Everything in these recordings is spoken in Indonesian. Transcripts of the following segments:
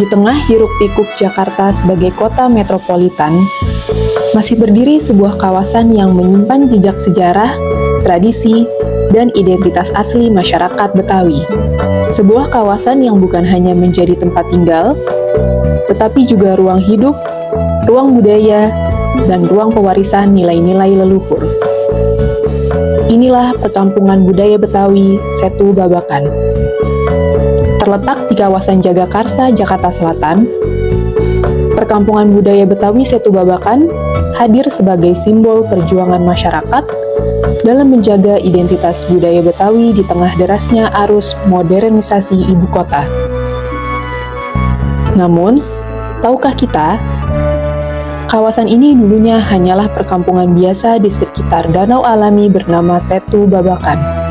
Di tengah hiruk-pikuk Jakarta sebagai kota metropolitan, masih berdiri sebuah kawasan yang menyimpan jejak sejarah, tradisi, dan identitas asli masyarakat Betawi. Sebuah kawasan yang bukan hanya menjadi tempat tinggal, tetapi juga ruang hidup, ruang budaya, dan ruang pewarisan nilai-nilai leluhur. Inilah perkampungan budaya Betawi, Setu Babakan. Terletak di kawasan Jagakarsa, Jakarta Selatan, perkampungan budaya Betawi Setu Babakan hadir sebagai simbol perjuangan masyarakat dalam menjaga identitas budaya Betawi di tengah derasnya arus modernisasi ibu kota. Namun, tahukah kita, kawasan ini dulunya hanyalah perkampungan biasa di sekitar danau alami bernama Setu Babakan.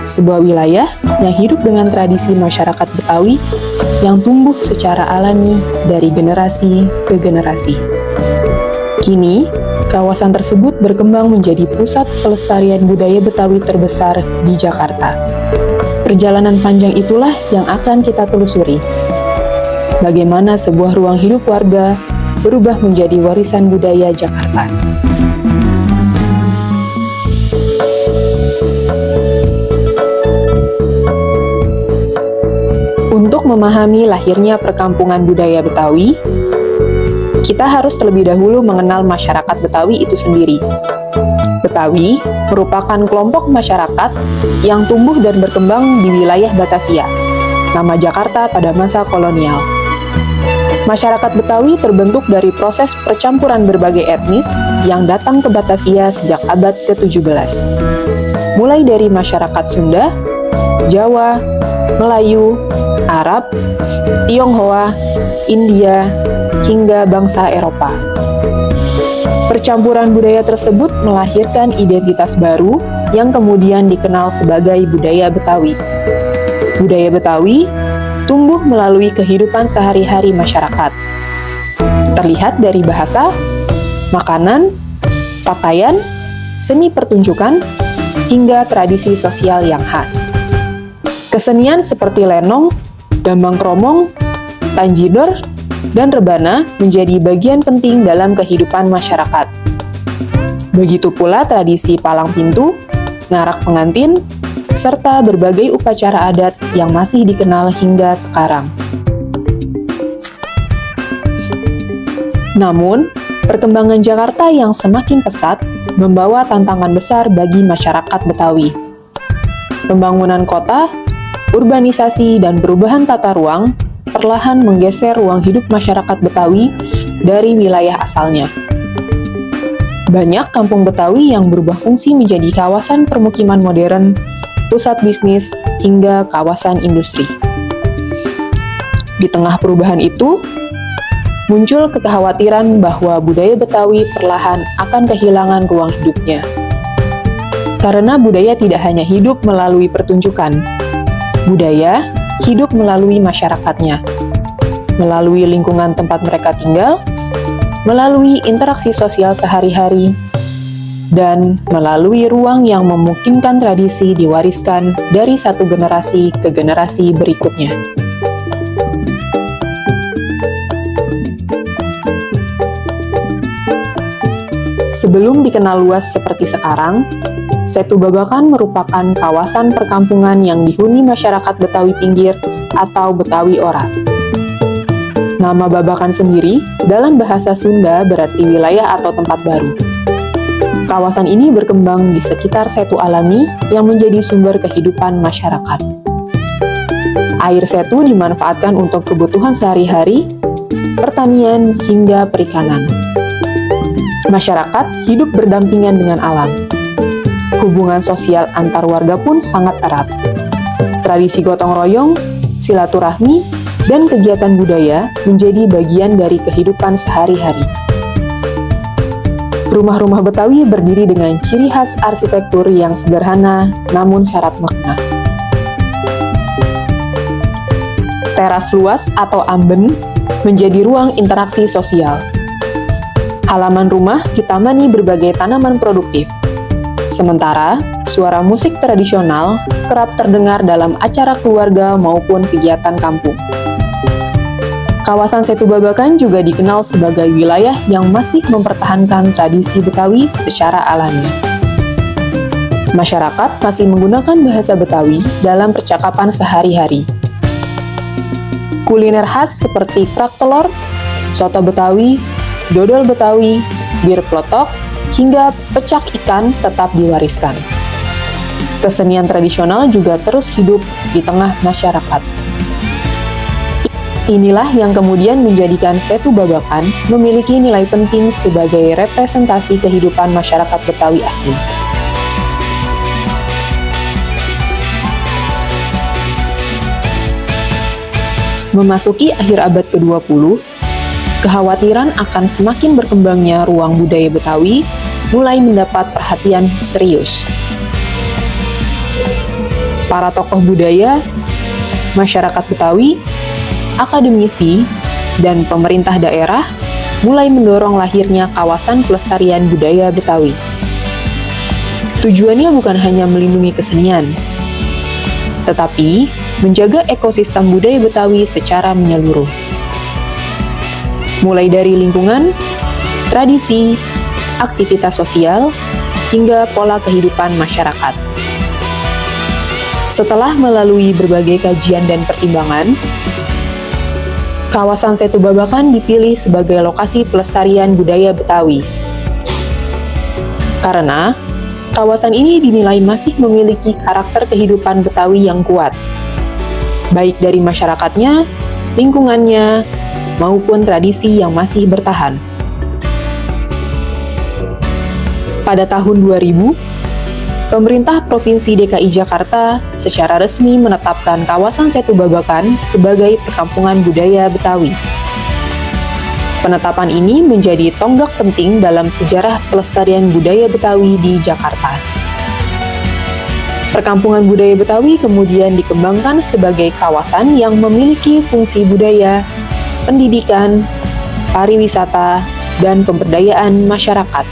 Sebuah wilayah yang hidup dengan tradisi masyarakat Betawi yang tumbuh secara alami dari generasi ke generasi. Kini, kawasan tersebut berkembang menjadi pusat pelestarian budaya Betawi terbesar di Jakarta. Perjalanan panjang itulah yang akan kita telusuri. Bagaimana sebuah ruang hidup warga berubah menjadi warisan budaya Jakarta. Untuk memahami lahirnya perkampungan budaya Betawi, kita harus terlebih dahulu mengenal masyarakat Betawi itu sendiri. Betawi merupakan kelompok masyarakat yang tumbuh dan berkembang di wilayah Batavia, nama Jakarta pada masa kolonial. Masyarakat Betawi terbentuk dari proses percampuran berbagai etnis yang datang ke Batavia sejak abad ke-17. Mulai dari masyarakat Sunda, Jawa, Melayu, Arab, Tionghoa, India, hingga bangsa Eropa. Percampuran budaya tersebut melahirkan identitas baru yang kemudian dikenal sebagai budaya Betawi. Budaya Betawi tumbuh melalui kehidupan sehari-hari masyarakat. Terlihat dari bahasa, makanan, pakaian, seni pertunjukan, hingga tradisi sosial yang khas. Kesenian seperti lenong, gambang kromong, tanjidor, dan rebana menjadi bagian penting dalam kehidupan masyarakat. Begitu pula tradisi palang pintu, ngarak pengantin, serta berbagai upacara adat yang masih dikenal hingga sekarang. Namun, perkembangan Jakarta yang semakin pesat membawa tantangan besar bagi masyarakat Betawi. Pembangunan kota, urbanisasi, dan perubahan tata ruang perlahan menggeser ruang hidup masyarakat Betawi dari wilayah asalnya. Banyak kampung Betawi yang berubah fungsi menjadi kawasan permukiman modern, pusat bisnis, hingga kawasan industri. Di tengah perubahan itu, muncul kekhawatiran bahwa budaya Betawi perlahan akan kehilangan ruang hidupnya. Karena budaya tidak hanya hidup melalui pertunjukan, budaya hidup melalui masyarakatnya, melalui lingkungan tempat mereka tinggal, melalui interaksi sosial sehari-hari, dan melalui ruang yang memungkinkan tradisi diwariskan dari satu generasi ke generasi berikutnya. Sebelum dikenal luas seperti sekarang, Setu Babakan merupakan kawasan perkampungan yang dihuni masyarakat Betawi Pinggir atau Betawi Ora. Nama Babakan sendiri dalam bahasa Sunda berarti wilayah atau tempat baru. Kawasan ini berkembang di sekitar setu alami yang menjadi sumber kehidupan masyarakat. Air setu dimanfaatkan untuk kebutuhan sehari-hari, pertanian, hingga perikanan. Masyarakat hidup berdampingan dengan alam. Hubungan sosial antar warga pun sangat erat. Tradisi gotong royong, silaturahmi, dan kegiatan budaya menjadi bagian dari kehidupan sehari-hari. Rumah-rumah Betawi berdiri dengan ciri khas arsitektur yang sederhana namun syarat makna. Teras luas atau amben menjadi ruang interaksi sosial. Halaman rumah ditamani berbagai tanaman produktif. Sementara, suara musik tradisional kerap terdengar dalam acara keluarga maupun kegiatan kampung. Kawasan Setu Babakan juga dikenal sebagai wilayah yang masih mempertahankan tradisi Betawi secara alami. Masyarakat masih menggunakan bahasa Betawi dalam percakapan sehari-hari. Kuliner khas seperti kerak telur, soto Betawi, dodol Betawi, bir plotok, hingga pecak ikan tetap diwariskan. Kesenian tradisional juga terus hidup di tengah masyarakat. Inilah yang kemudian menjadikan Setu Babakan memiliki nilai penting sebagai representasi kehidupan masyarakat Betawi asli. Memasuki akhir abad ke-20, kekhawatiran akan semakin berkembangnya ruang budaya Betawi mulai mendapat perhatian serius. Para tokoh budaya, masyarakat Betawi, akademisi, dan pemerintah daerah mulai mendorong lahirnya kawasan pelestarian budaya Betawi. Tujuannya bukan hanya melindungi kesenian, tetapi menjaga ekosistem budaya Betawi secara menyeluruh. Mulai dari lingkungan, tradisi, aktivitas sosial, hingga pola kehidupan masyarakat. Setelah melalui berbagai kajian dan pertimbangan, kawasan Setu Babakan dipilih sebagai lokasi pelestarian budaya Betawi. Karena kawasan ini dinilai masih memiliki karakter kehidupan Betawi yang kuat, baik dari masyarakatnya, lingkungannya, maupun tradisi yang masih bertahan. Pada tahun 2000, pemerintah Provinsi DKI Jakarta secara resmi menetapkan kawasan Setu Babakan sebagai perkampungan budaya Betawi. Penetapan ini menjadi tonggak penting dalam sejarah pelestarian budaya Betawi di Jakarta. Perkampungan budaya Betawi kemudian dikembangkan sebagai kawasan yang memiliki fungsi budaya, pendidikan, pariwisata, dan pemberdayaan masyarakat.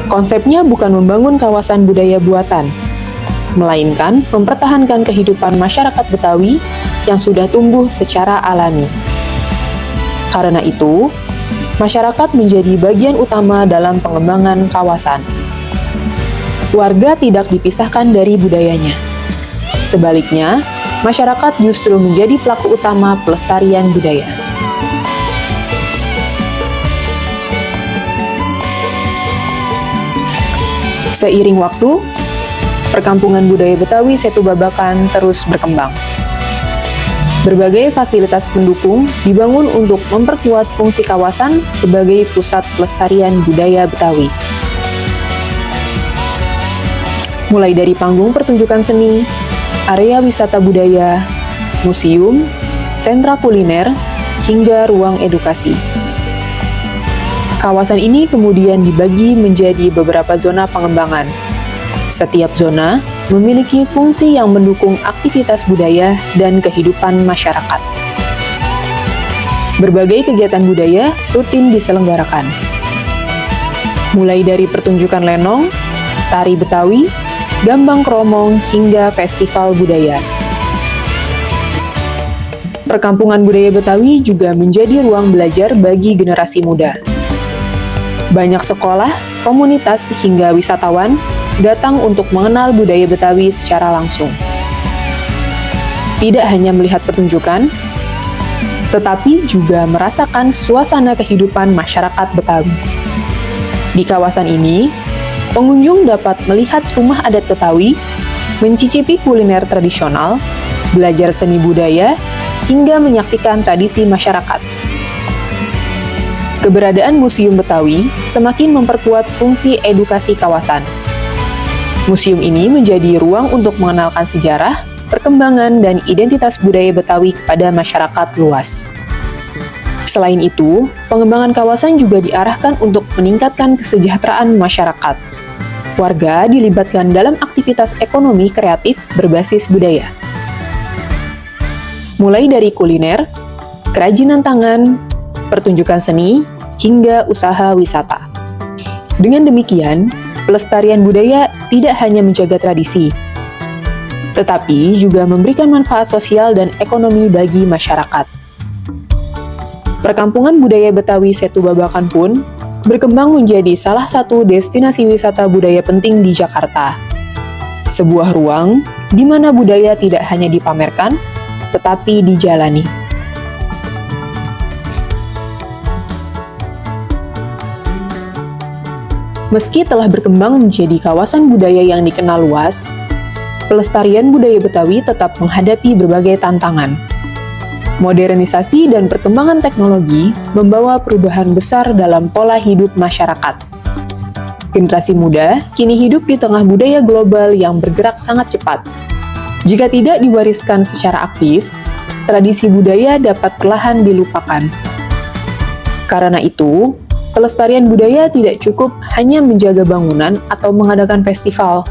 Konsepnya bukan membangun kawasan budaya buatan, melainkan mempertahankan kehidupan masyarakat Betawi yang sudah tumbuh secara alami. Karena itu, masyarakat menjadi bagian utama dalam pengembangan kawasan. Warga tidak dipisahkan dari budayanya. Sebaliknya, masyarakat justru menjadi pelaku utama pelestarian budaya. Seiring waktu, perkampungan budaya Betawi Setu Babakan terus berkembang. Berbagai fasilitas pendukung dibangun untuk memperkuat fungsi kawasan sebagai pusat pelestarian budaya Betawi. Mulai dari panggung pertunjukan seni, area wisata budaya, museum, sentra kuliner, hingga ruang edukasi. Kawasan ini kemudian dibagi menjadi beberapa zona pengembangan. Setiap zona memiliki fungsi yang mendukung aktivitas budaya dan kehidupan masyarakat. Berbagai kegiatan budaya rutin diselenggarakan. Mulai dari pertunjukan lenong, tari Betawi, gambang kromong, hingga festival budaya. Perkampungan budaya Betawi juga menjadi ruang belajar bagi generasi muda. Banyak sekolah, komunitas, hingga wisatawan datang untuk mengenal budaya Betawi secara langsung. Tidak hanya melihat pertunjukan, tetapi juga merasakan suasana kehidupan masyarakat Betawi. Di kawasan ini, pengunjung dapat melihat rumah adat Betawi, mencicipi kuliner tradisional, belajar seni budaya, hingga menyaksikan tradisi masyarakat. Keberadaan Museum Betawi semakin memperkuat fungsi edukasi kawasan. Museum ini menjadi ruang untuk mengenalkan sejarah, perkembangan, dan identitas budaya Betawi kepada masyarakat luas. Selain itu, pengembangan kawasan juga diarahkan untuk meningkatkan kesejahteraan masyarakat. Warga dilibatkan dalam aktivitas ekonomi kreatif berbasis budaya. Mulai dari kuliner, kerajinan tangan, pertunjukan seni, hingga usaha wisata. Dengan demikian, pelestarian budaya tidak hanya menjaga tradisi, tetapi juga memberikan manfaat sosial dan ekonomi bagi masyarakat. Perkampungan budaya Betawi Setu Babakan pun berkembang menjadi salah satu destinasi wisata budaya penting di Jakarta. Sebuah ruang di mana budaya tidak hanya dipamerkan, tetapi dijalani. Meski telah berkembang menjadi kawasan budaya yang dikenal luas, pelestarian budaya Betawi tetap menghadapi berbagai tantangan. Modernisasi dan perkembangan teknologi membawa perubahan besar dalam pola hidup masyarakat. Generasi muda kini hidup di tengah budaya global yang bergerak sangat cepat. Jika tidak diwariskan secara aktif, tradisi budaya dapat perlahan dilupakan. Karena itu, pelestarian budaya tidak cukup hanya menjaga bangunan atau mengadakan festival.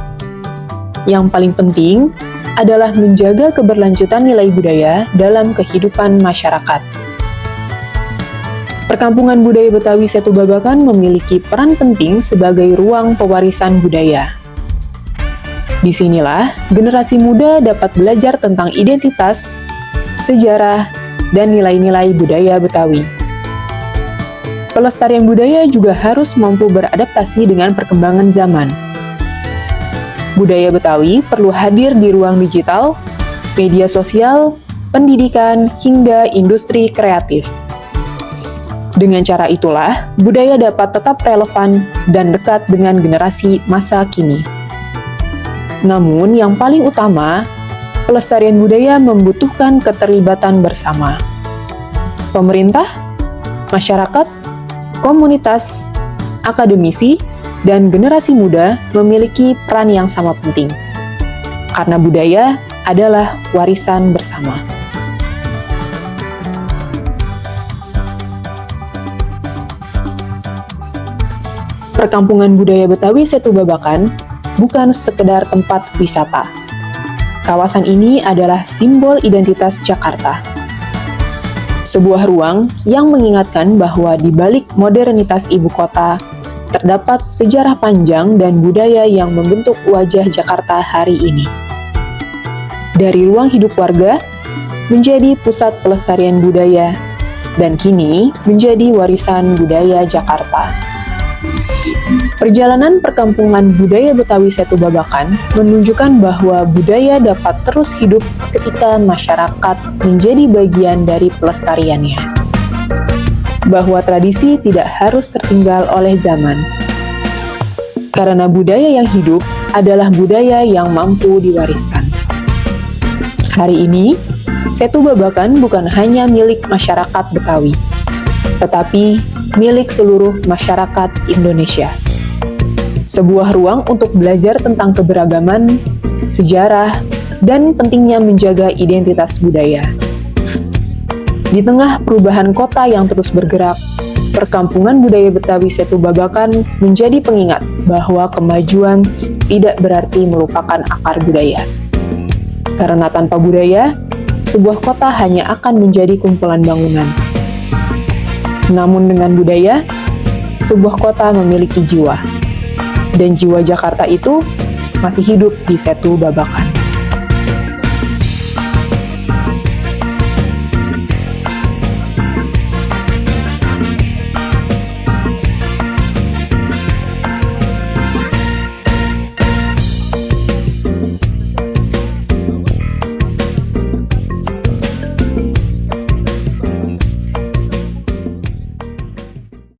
Yang paling penting adalah menjaga keberlanjutan nilai budaya dalam kehidupan masyarakat. Perkampungan budaya Betawi Setu Babakan memiliki peran penting sebagai ruang pewarisan budaya. Disinilah generasi muda dapat belajar tentang identitas, sejarah, dan nilai-nilai budaya Betawi. Pelestarian budaya juga harus mampu beradaptasi dengan perkembangan zaman. Budaya Betawi perlu hadir di ruang digital, media sosial, pendidikan, hingga industri kreatif. Dengan cara itulah, budaya dapat tetap relevan dan dekat dengan generasi masa kini. Namun, yang paling utama, pelestarian budaya membutuhkan keterlibatan bersama. Pemerintah, masyarakat, komunitas, akademisi, dan generasi muda memiliki peran yang sama penting, karena budaya adalah warisan bersama. Perkampungan budaya Betawi Setu Babakan bukan sekedar tempat wisata. Kawasan ini adalah simbol identitas Jakarta. Sebuah ruang yang mengingatkan bahwa di balik modernitas ibu kota, terdapat sejarah panjang dan budaya yang membentuk wajah Jakarta hari ini. Dari ruang hidup warga, menjadi pusat pelestarian budaya, dan kini menjadi warisan budaya Jakarta. Perjalanan perkampungan budaya Betawi Setu Babakan menunjukkan bahwa budaya dapat terus hidup ketika masyarakat menjadi bagian dari pelestariannya. Bahwa tradisi tidak harus tertinggal oleh zaman. Karena budaya yang hidup adalah budaya yang mampu diwariskan. Hari ini, Setu Babakan bukan hanya milik masyarakat Betawi, tetapi milik seluruh masyarakat Indonesia. Sebuah ruang untuk belajar tentang keberagaman, sejarah, dan pentingnya menjaga identitas budaya. Di tengah perubahan kota yang terus bergerak, perkampungan budaya Betawi Setu Babakan menjadi pengingat bahwa kemajuan tidak berarti melupakan akar budaya. Karena tanpa budaya, sebuah kota hanya akan menjadi kumpulan bangunan. Namun dengan budaya, sebuah kota memiliki jiwa. Dan jiwa Jakarta itu masih hidup di Setu Babakan.